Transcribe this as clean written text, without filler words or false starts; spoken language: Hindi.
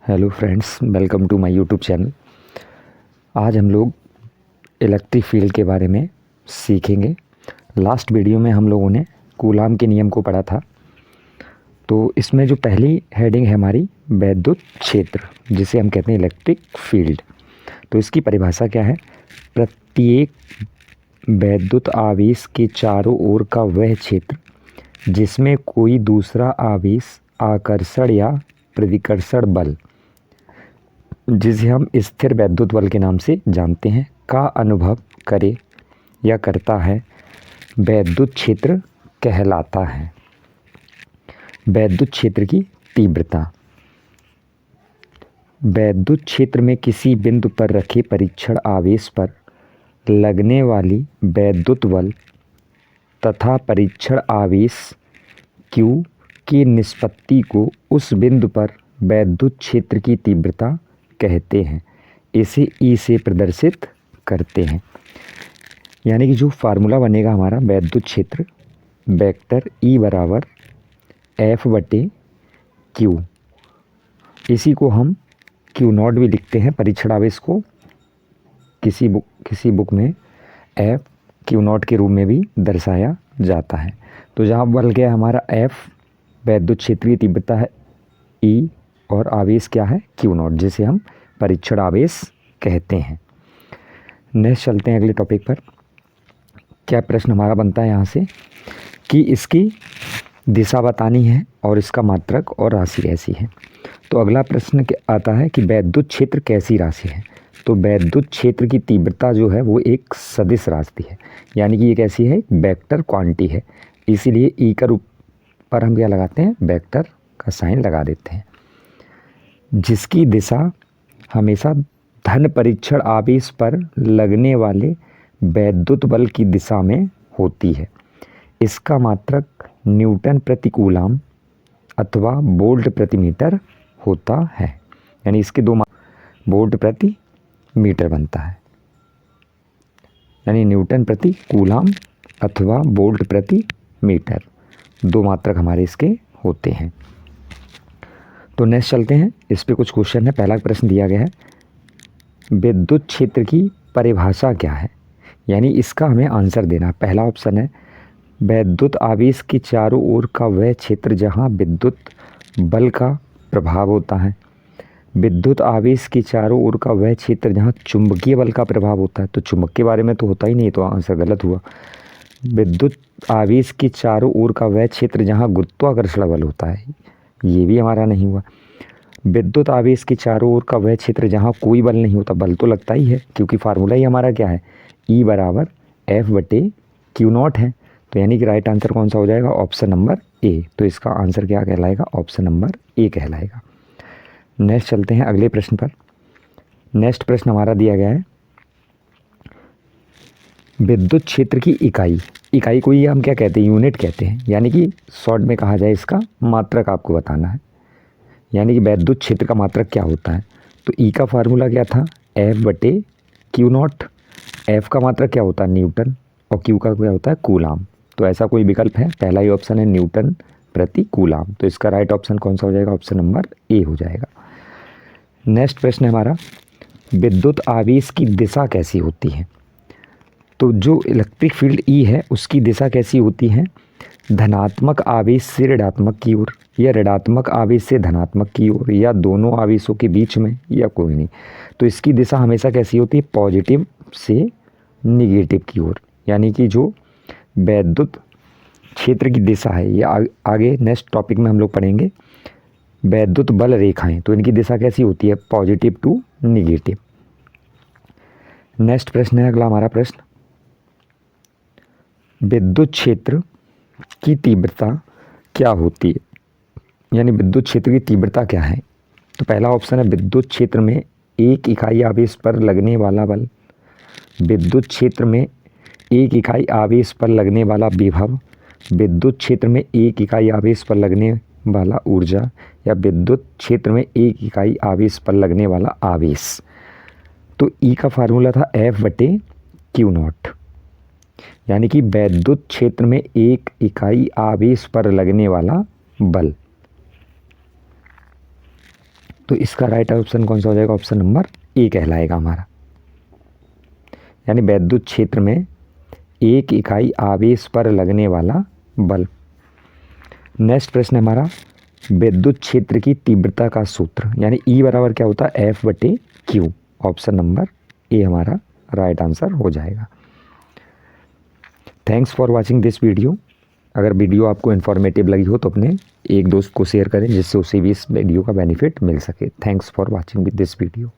Hello friends, welcome to my YouTube channel. आज हम लोग इलेक्ट्रिक फील्ड के बारे में सीखेंगे। लास्ट वीडियो में हम लोगों ने कूलाम के नियम को पढ़ा था। तो इसमें जो पहली हेडिंग है हमारी वैद्युत क्षेत्र, जिसे हम कहते हैं इलेक्ट्रिक फील्ड। तो इसकी परिभाषा क्या है? प्रत्येक वैद्युत आवेश के चारों ओर का वह क्षेत्र जिसमें कोई दूसरा आवेश आकर्षण या प्रतिकर्षण बल, जिसे हम स्थिर वैद्युत बल के नाम से जानते हैं, का अनुभव करे या करता है, वैद्युत क्षेत्र कहलाता है। वैद्युत क्षेत्र की तीव्रता। वैद्युत क्षेत्र में किसी बिंदु पर रखे परीक्षण आवेश पर लगने वाली वैद्युत बल तथा परीक्षण आवेश Q की निष्पत्ति को उस बिंदु पर वैद्युत क्षेत्र की तीव्रता कहते हैं। इसे E से प्रदर्शित करते हैं। यानी कि जो फार्मूला बनेगा हमारा वैद्युत क्षेत्र, वेक्टर E बराबर F/Q। इसी को हम Q0 भी लिखते हैं। परीक्षण आवेश को किसी बुक में F/Q0 के रूप में भी दर्शाया जाता है। तो जहाँ बल गया हमारा F, वैद्युत क्षेत्र की तीव्रता है E और आवेश क्या है Q0, जिसे हम परीक्षण आवेश कहते हैं। नेक्स्ट चलते हैं अगले टॉपिक पर। क्या प्रश्न हमारा बनता है यहाँ से कि इसकी दिशा बतानी है और इसका मात्रक और राशि कैसी है। तो अगला प्रश्न आता है कि वैद्युत क्षेत्र कैसी राशि है। तो वैद्युत क्षेत्र की तीव्रता जो है वो एक सदिश राशि है, यानी कि ये कैसी है? वेक्टर क्वांटिटी है। इसीलिए ई का रूप पर हम क्या लगाते हैं? वेक्टर का साइन लगा देते हैं, जिसकी दिशा हमेशा धन परीक्षण आवेश पर लगने वाले वैद्युत बल की दिशा में होती है। इसका मात्रक न्यूटन प्रति कूलाम अथवा वोल्ट प्रति मीटर होता है। यानी इसके दो वोल्ट प्रति मीटर बनता है, यानी न्यूटन प्रति कूलाम अथवा वोल्ट प्रति मीटर, दो मात्रक हमारे इसके होते हैं। तो नेक्स्ट चलते हैं, इस पे कुछ क्वेश्चन है। पहला प्रश्न दिया गया है, विद्युत क्षेत्र की परिभाषा क्या है? यानी इसका हमें आंसर देना। पहला ऑप्शन है वैद्युत आवेश के चारों ओर का वह क्षेत्र जहां विद्युत बल का प्रभाव होता है। विद्युत आवेश के चारों ओर का वह क्षेत्र जहां चुंबकीय बल का प्रभाव होता है। तो चुंबक के बारे में तो होता ही नहीं, तो आंसर गलत हुआ। विद्युत आवेश के चारों ओर का वह क्षेत्र जहां गुरुत्वाकर्षण बल होता है, ये भी हमारा नहीं हुआ। विद्युत आवेश के चारों ओर का वह क्षेत्र जहां कोई बल नहीं होता। बल तो लगता ही है, क्योंकि फार्मूला ही हमारा क्या है? E बराबर F/Q0 है। तो यानी कि राइट आंसर कौन सा हो जाएगा? Option number A. तो इसका आंसर क्या कहलाएगा? ऑप्शन नंबर ए कहलाएगा। नेक्स्ट चलते हैं अगले प्रश्न पर। नेक्स्ट प्रश्न हमारा दिया गया है, विद्युत क्षेत्र की इकाई को ही हम क्या कहते हैं? यूनिट कहते हैं। यानी कि शॉर्ट में कहा जाए, इसका मात्रक आपको बताना है। यानी कि वैद्युत क्षेत्र का मात्रक क्या होता है? तो ई का फार्मूला क्या था? F/Q0। एफ का मात्रक क्या होता है? न्यूटन। और क्यू का क्या होता है? कूलाम। तो ऐसा कोई विकल्प है? पहला ही ऑप्शन है न्यूटन प्रति कूलाम। तो इसका राइट ऑप्शन कौन सा हो जाएगा? ऑप्शन नंबर ए हो जाएगा। नेक्स्ट प्रश्न है हमारा, विद्युत आवेश की दिशा कैसी होती है? तो जो इलेक्ट्रिक फील्ड ई है उसकी दिशा कैसी होती है? धनात्मक आवेश से ऋणात्मक की ओर, या ऋणात्मक आवेश से धनात्मक की ओर, या दोनों आवेशों के बीच में, या कोई नहीं। तो इसकी दिशा हमेशा कैसी होती है? पॉजिटिव से निगेटिव की ओर। यानी कि जो वैद्युत क्षेत्र की दिशा है, ये आगे नेक्स्ट टॉपिक में हम लोग पढ़ेंगे। वैद्युत बल रेखाएं, तो इनकी दिशा कैसी होती है? Positive to negative. नेक्स्ट प्रश्न है अगला हमारा प्रश्न, विद्युत क्षेत्र की तीव्रता क्या होती है? यानी विद्युत क्षेत्र की तीव्रता क्या है? तो पहला ऑप्शन है विद्युत क्षेत्र में एक इकाई आवेश पर लगने वाला बल, विद्युत क्षेत्र में एक इकाई आवेश पर लगने वाला विभव, विद्युत क्षेत्र में एक इकाई आवेश पर लगने वाला ऊर्जा, या विद्युत क्षेत्र में एक इकाई आवेश पर लगने वाला आवेश। तो ई का फार्मूला था F/Q0। यानी कि वैद्युत क्षेत्र में एक इकाई आवेश पर लगने वाला बल। तो इसका राइट ऑप्शन कौन सा हो जाएगा? ऑप्शन नंबर ए कहलाएगा हमारा, यानी वैद्युत क्षेत्र में एक इकाई आवेश पर लगने वाला बल। नेक्स्ट प्रश्न है हमारा, विद्युत क्षेत्र की तीव्रता का सूत्र, यानी ई बराबर क्या होता है? एफ बटे क्यू। ऑप्शन नंबर ए हमारा राइट आंसर हो जाएगा। Thanks for watching this video. अगर वीडियो आपको इन्फॉर्मेटिव लगी हो तो अपने एक दोस्त को शेयर करें जिससे उसे भी इस वीडियो का बेनिफिट मिल सके। Thanks for watching this video.